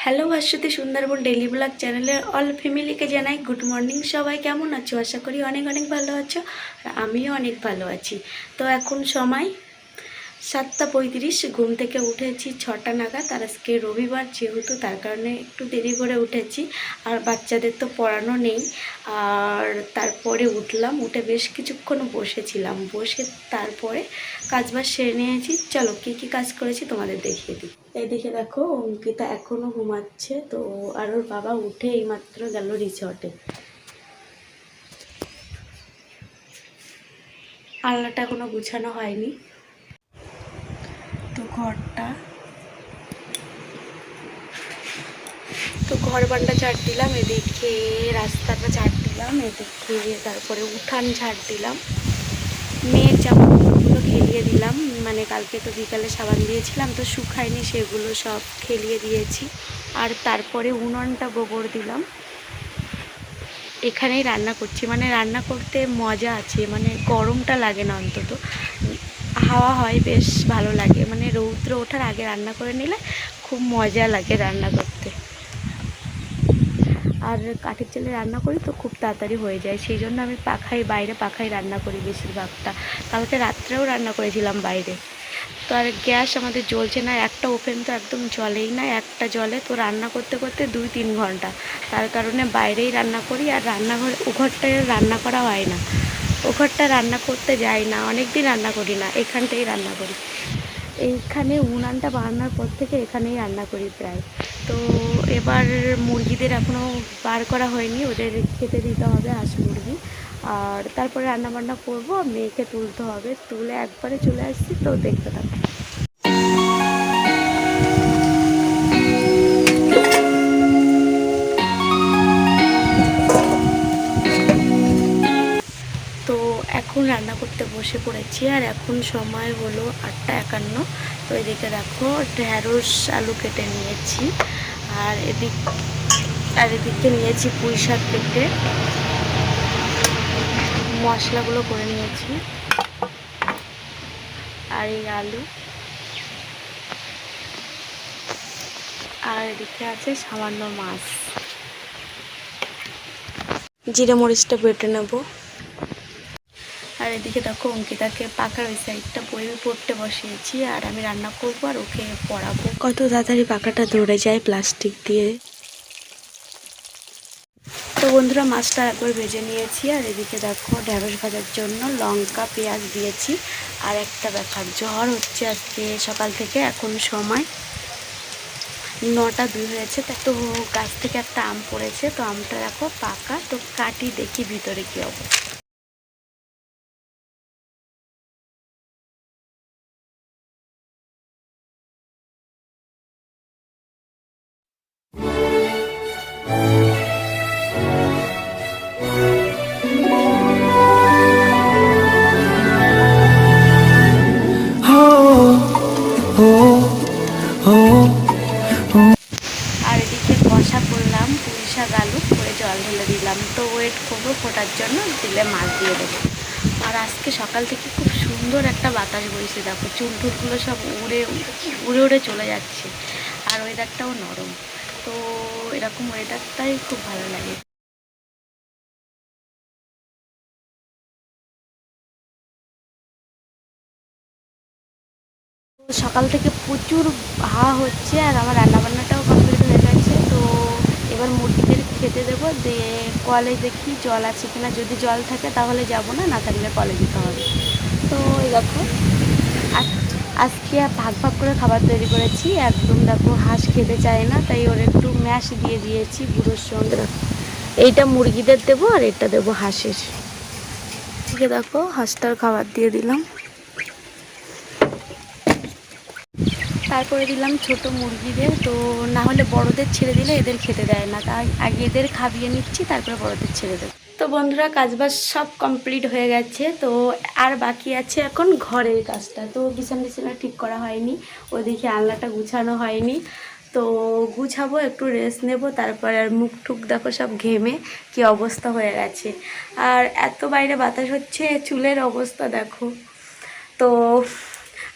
Hello Bhaswati Sundarban daily blog চ্যানেলের all ফ্যামিলিকে জানাই গুড মর্নিং। সবাই কেমন আছো? আশা করি অনেক অনেক ভালো আছো, আর আমিও অনেক ভালো আছি। তো এখন সময় 7:35। ঘুম থেকে উঠেছি 6টা নাগাদ। আর আজকে রবিবার যেহেতু, তার কারণে একটু দেরি করে উঠেছি। আর বাচ্চাদের তো পড়ানো নেই। আর তারপরে উঠলাম, উঠে বেশ কিছুক্ষণ বসেছিলাম, বসে তারপরে কাজবাজ সেরে নিয়েছি। চলো কী কী কাজ করেছি তোমাদের দেখিয়ে দিই। এদিকে দেখো, অঙ্কিতা এখনো ঘুমাচ্ছে। তো আর ওর বাবা উঠে এইমাত্র গেল রিসর্টে। আলনাটা এখনো গুছানো হয়নি। তো ঘর বান্ডা ঝাড় দিলাম, এদিকে রাস্তাটা ঝাড় দিলাম, এদিকে তারপরে উঠান ঝাড় দিলাম। মেয়ের জামাগুলো খেলিয়ে দিলাম, মানে কালকে তো বিকালে সাবান দিয়েছিলাম, তো শুকায়নি, সেগুলো সব খেলিয়ে দিয়েছি। আর তারপরে উনুনটা গোবর দিলাম। এখানেই রান্না করছি, মানে রান্না করতে মজা আছে, মানে গরমটা লাগে না, অন্তত হাওয়া হয়, বেশ ভালো লাগে। মানে রৌদ্র ওঠার আগে রান্না করে নিলে খুব মজা লাগে রান্না করতে। আর কাঠের চালে রান্না করি তো খুব তাড়াতাড়ি হয়ে যায়, সেই জন্য আমি বাইরে পাখায় রান্না করি বেশিরভাগটা। কালকে রাত্রেও রান্না করেছিলাম বাইরে। তো আর গ্যাস আমাদের জ্বলছে না, একটা ওভেন তো একদম জ্বলেই না, একটা জ্বলে তো রান্না করতে করতে 2-3 ঘন্টা। তার কারণে বাইরেই রান্না করি। আর রান্নাঘর ও ঘরটায় রান্না করা হয় না, ও ঘরটা রান্না করতে যাই না, অনেক দিন রান্না করি না, এখানটাই রান্না করি। এইখানে উনানটা বানানোর পর থেকে এখানেই রান্না করি প্রায়। তো এবার মুরগিদের এখনও বার করা হয়নি, ওদের খেতে দিতে হবে হাঁস মুরগি। আর তারপরে রান্নাবান্না করবো, মেয়েকে তুলতে হবে, তুলে একবারে চলে আসছি। তো দেখতে থাকো। তো এখন রান্না করতে বসে পড়েছি, আর এখন সময় হলো 8:51। তো এদিকে দেখো ঢ্যাঁড়স আলু কেটে নিয়েছি, আর এদিকে নিয়েছি পুঁই শাক কেটে, মশলাগুলো করে নিয়েছি। আর এই আলু, আর এদিকে আছে সামান্য মাছ। জিরে মরিচটা বেটে নেব। আর এদিকে দেখো অঙ্কিতাকে পাখার ওই সাইডটা বই পড়তে বসিয়েছি, আর আমি রান্না করবো আর ওকে পড়াবো। কত তাড়াতাড়ি পাখাটা ধরে যায় প্লাস্টিক দিয়ে। তো বন্ধুরা, মাছটা একবার ভেজে নিয়েছি। আর এদিকে দেখো ঢ্যাঁড়স ভাজার জন্য লঙ্কা পেঁয়াজ দিয়েছি। আর একটা ব্যাপার, জ্বর হচ্ছে আজকে সকাল থেকে। এখন সময় 9টা 2 হয়েছে। তো গাছ থেকে একটা আম পড়েছে, তো আমটা দেখো পাকা, তো কাটি দেখি ভিতরে কী অবস্থা। আর এদিকে কষা করলাম পুঁই শাক আলু করে, জল ঢেলে দিলাম। তো ওয়েট করবো ফোটার জন্য, দিলে মাছ দিয়ে দেবো। আর আজকে সকাল থেকে খুব সুন্দর একটা বাতাস বইছে, দেখো চুল টুলগুলো সব উড়ে উড়ে উড়ে চলে যাচ্ছে। আর ওয়েদারটাও নরম, তো এরকম ওয়েদারটাই খুব ভালো লাগে। সকাল থেকে প্রচুর হাওয়া হচ্ছে, আর আমার রান্নাবান্নাটাও কমপ্লিট হয়ে গেছে। তো এবার মুরগিদের খেতে দেবো, দিয়ে কলে দেখি জল আছে কিনা, যদি জল থাকে তাহলে যাব না, না থাকলে কলে দিতে হবে। তো এই দেখো আজকে ভাগ ভাগ করে খাবার তৈরি করেছি। একদম দেখো হাঁস খেতে চায় না, তাই ওর একটু ম্যাশ দিয়ে দিয়েছি গুঁড়োর সঙ্গে। এইটা মুরগিদের দেবো, আর এটা দেবো হাঁসের। ঠিক দেখো হাঁসটার খাবার দিয়ে দিলাম। তারপরে দিলাম ছোট মুরগিদের, তো না হলে বড়দের ছেড়ে দিলে এদের খেতে দেয় না, তাই আগে এদের খাইয়ে নিচ্ছি, তারপরে বড়দের ছেড়ে দেবো। তো বন্ধুরা, কাজবাজ সব কমপ্লিট হয়ে গেছে। তো আর বাকি আছে এখন ঘরের কাজটা। তো বিছানা ঠিক করা হয়নি, ওদিকে আলনাটা গুছানো হয়নি। তো গুছাবো, একটু রেস্ট নেব, তারপর আর মুখ টুক দেখো সব ঘেমে কি অবস্থা হয়ে গেছে। আর এত বাইরে বাতাস হচ্ছে, চুলের অবস্থা দেখো। তো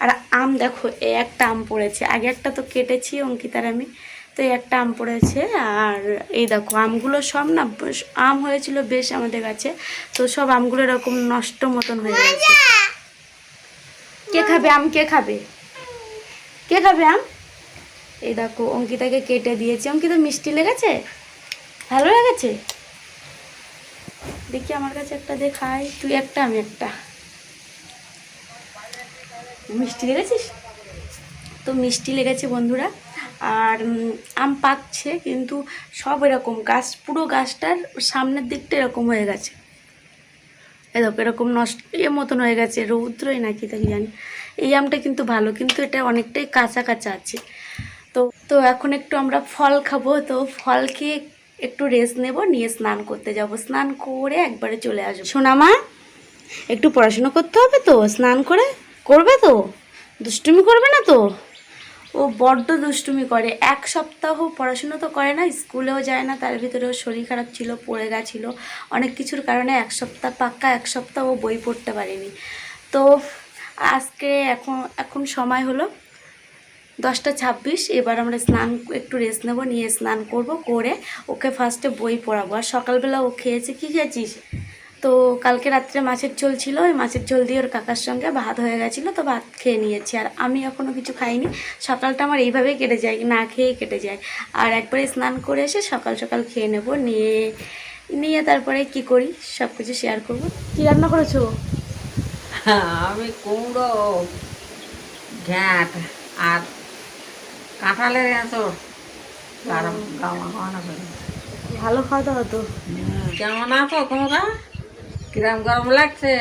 আর আম দেখো, একটা আম পড়েছে, আগে একটা তো কেটেছি অঙ্কিতার আমি, তো এই একটা আম পড়েছে। আর এই দেখো আমগুলো সব না, আম হয়েছিল বেশ আমাদের কাছে, তো সব আমগুলো এরকম নষ্ট মতন হয়ে গেছে। কে খাবে আম? কে খাবে? কে খাবে আম? এই দেখো অঙ্কিতাকে কেটে দিয়েছি। অঙ্কিতা মিষ্টি লেগেছে? ভালো লেগেছে? দেখি আমার কাছে একটা দেখাই। তুই একটা, আমি একটা। মিষ্টি লেগেছিস? তো মিষ্টি লেগেছে বন্ধুরা। আর আম পাকছে, কিন্তু সব এরকম গাছ, পুরো গাছটার সামনের দিকটা এরকম হয়ে গেছে। এরকম এরকম নষ্ট মতন হয়ে গেছে, রৌদ্রই নাকি তাই জানি। এই আমটা কিন্তু ভালো, কিন্তু এটা অনেকটাই কাঁচা কাঁচা আছে। তো তো এখন একটু আমরা ফল খাবো। তো ফল খেয়ে একটু রেস্ট নেব, নিয়ে স্নান করতে যাব। স্নান করে একবারে চলে আসবো। সোনামা, একটু পড়াশুনো করতে হবে তো, স্নান করে করবে তো? দুষ্টুমি করবে না তো? ও বড্ড দুষ্টুমি করে। এক সপ্তাহ পড়াশুনো তো করে না, স্কুলেও যায় না, তার ভিতরে ওর শরীর খারাপ ছিল, পড়ে গেছিলো অনেক কিছুর কারণে। এক সপ্তাহ পাক্কা এক সপ্তাহ ও বই পড়তে পারেনি। তো আজকে এখন সময় হলো 10টা 26। এবার আমরা স্নান, একটু রেস্ট নেবো, নিয়ে স্নান করব, করে ওকে ফার্স্টে বই পড়াবো। আর সকালবেলা ও খেয়েছে, কী খেয়েছিস? তো কালকে রাত্রে মাছের ঝোল ছিল, ওই মাছের ঝোল দিয়ে ওর কাকার সঙ্গে ভাত হয়ে গেছিলো, তো ভাত খেয়ে নিয়েছি। আর আমি এখনও কিছু খাইনি। সকালটা আমার এইভাবেই কেটে যায়, না খেয়েই কেটে যায়। আর একবারে স্নান করে এসে সকাল সকাল খেয়ে নেব, নিয়ে তারপরে কি করি সব কিছু শেয়ার করবো। কি রান্না করেছো? আমি কুমড়ো, ঘ্যাঁট আর কাঁঠালের এঁচড় গরম গাওয়া খাওয়ানো করে। ভালো খাওয়া দাওয়া তো। কেমন আছো তোমরা? কিরম গরম লাগছে?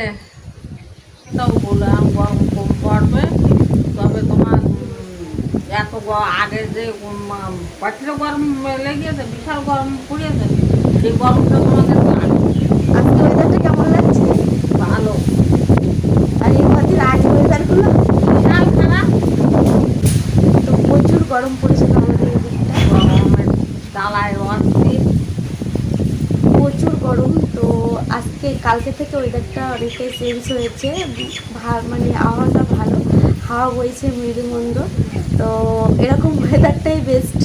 তো বললাম গরম কম পড়বে, তবে তোমার এত আগে যে প্রচুর গরম লেগেছে, বিশাল গরম পড়িয়েছে, সেই গরমটা তোমাদের আজকে ওয়েদারটা কেমন লাগছে? ভালো। আর এই কদিন আগে ওয়েদারগুলো বিশাল খারাপ। তো প্রচুর গরম পড়েছে তো আমাদের এই দিকটা, গরমের জ্বালায় অস্থির। প্রচুর গরম। তো আজকে কালকে থেকে ওয়েদারটা অনেকটাই চেঞ্জ হয়েছে, মানে আবহাওয়াটা ভালো, হাওয়া বইছে মৃদু মন্দ। তো এরকম ওয়েদারটাই বেস্ট।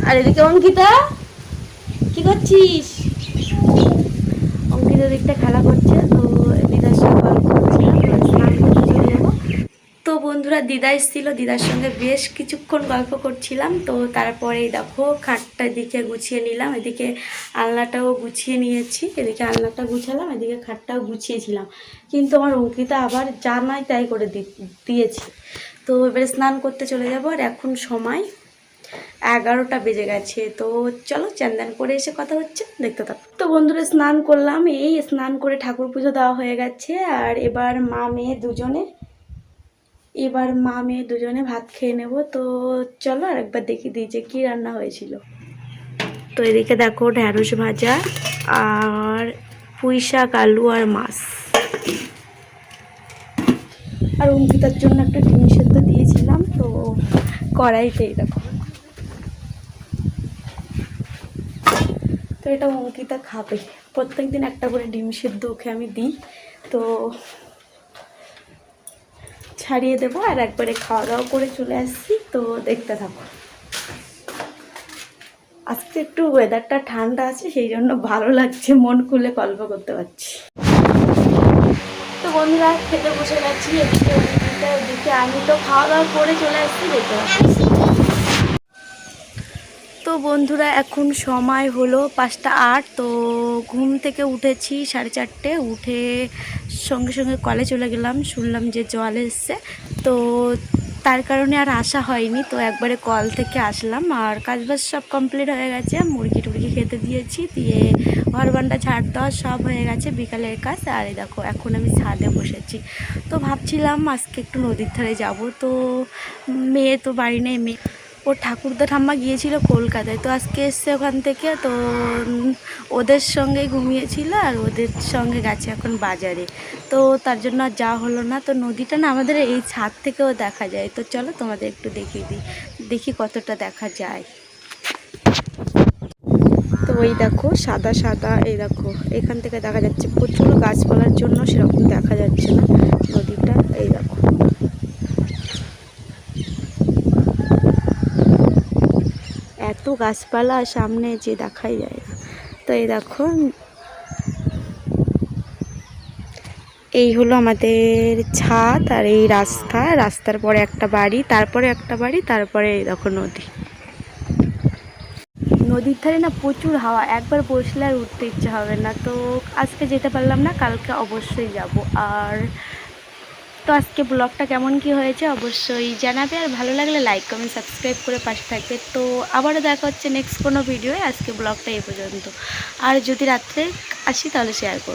আর এদিকে অঙ্কিতা কি করছিস? অঙ্কিতা দিকটা খেলা করছে। তো দিদার সঙ্গে গল্প করছিলাম, স্নান করতে চলে যাবো। তো বন্ধুরা দিদা এসেছিলো, দিদার সঙ্গে বেশ কিছুক্ষণ গল্প করছিলাম। তো তারপরেই দেখো খাটটা দিকে গুছিয়ে নিলাম, এদিকে আলনাটাও গুছিয়ে নিয়েছি, এদিকে আলনাটা গুছালাম, এদিকে খাটটাও গুছিয়েছিলাম। কিন্তু আমার অঙ্কিতা আবার যা নয় তাই করে দিয়েছে। তো এবারে স্নান করতে চলে যাব। আর এখন সময় 11টা বেজে গেছে। তো চলো চান করে এসে কথা হচ্ছে, দেখতে থাকো। তো বন্ধুরা স্নান করলাম, এই স্নান করে ঠাকুর পুজো দেওয়া হয়ে গেছে। আর এবার মা মেয়ে দুজনে ভাত খেয়ে নেব। তো চলো আর একবার দেখি দিই যে কী রান্না হয়েছিল। তো এদিকে দেখো ঢ্যাঁড়স ভাজা আর পুঁই শাক, আলু আর মাছ। আর অঙ্কিতার জন্য একটা ডিম সেদ্ধ দিয়েছিলাম তো কড়াইতেই দেখো। তো এটা অঙ্কিতা খাবে, প্রত্যেকদিন একটা করে ডিম সেদ্ধ ওকে আমি দিই। তো ছাড়িয়ে দেবো আর একবারে খাওয়া দাওয়া করে চলে আসছি। তো দেখতে থাকো। আজকে একটু ওয়েদারটা ঠান্ডা আছে, সেই জন্য ভালো লাগছে, মন খুলে গল্প করতে পারছি। তো বন্ধুরা খেতে বসে গেছি, এদিকে আমি তো খাওয়া দাওয়া করে চলে আসছি, দেখতে পাচ্ছি। তো বন্ধুরা এখন সময় হলো 5টা 8। তো ঘুম থেকে উঠেছি 4:30, উঠে সঙ্গে সঙ্গে কলে চলে গেলাম, শুনলাম যে জল এসছে। তো তার কারণে আর আসা হয়নি, তো একবারে কল থেকে আসলাম। আর কাজবাজ সব কমপ্লিট হয়ে গেছে, মুরগি টুরগি খেতে দিয়েছি, দিয়ে ঘর বান্ডা ঝাড় দেওয়া সব হয়ে গেছে, বিকালের কাজ। আর এই দেখো এখন আমি ছাদে বসেছি। তো ভাবছিলাম আজকে একটু নদীর ধারে যাব। তো মেয়ে তো বাড়ি নেই, মেয়ে ওর ঠাকুরদা ঠাম্মা গিয়েছিল কলকাতায়, তো আজকে এসছে ওখান থেকে। তো ওদের সঙ্গে ঘুমিয়েছিল আর ওদের সঙ্গে গেছে এখন বাজারে। তো তার জন্য আর যাওয়া হলো না। তো নদীটা না আমাদের এই ছাদ থেকেও দেখা যায়। তো চলো তোমাদের একটু দেখিয়ে দিই, দেখি কতটা দেখা যায়। তো ওই দেখো সাদা সাদা, এই দেখো এখান থেকে দেখা যাচ্ছে, প্রচুর গাছপালার জন্য সেরকম দেখা যাচ্ছে না নদীটা। এই দেখো এত গাছপালা সামনে যে দেখাই যায় না। তো এই দেখো, এই হলো আমাদের ছাদ আর এই রাস্তা, রাস্তার পরে একটা বাড়ি, তারপরে একটা বাড়ি, তারপরে এই দেখো নদী। নদীর ধারে না প্রচুর হাওয়া, একবার বসলে আর উঠতে ইচ্ছে হবে না। তো আজকে যেতে পারলাম না, কালকে অবশ্যই যাব। আর তো আজকে ব্লগটা কেমন কি হয়েছে অবশ্যই জানাবে, আর ভালো লাগলে লাইক কমেন্ট সাবস্ক্রাইব করে পাশে থাকবে। তো আবারও দেখা হচ্ছে নেক্সট কোনো ভিডিওয়ে। আজকে ব্লগটা এই পর্যন্ত, আর যদি রাত্রে আসি তাহলে শেয়ার করব।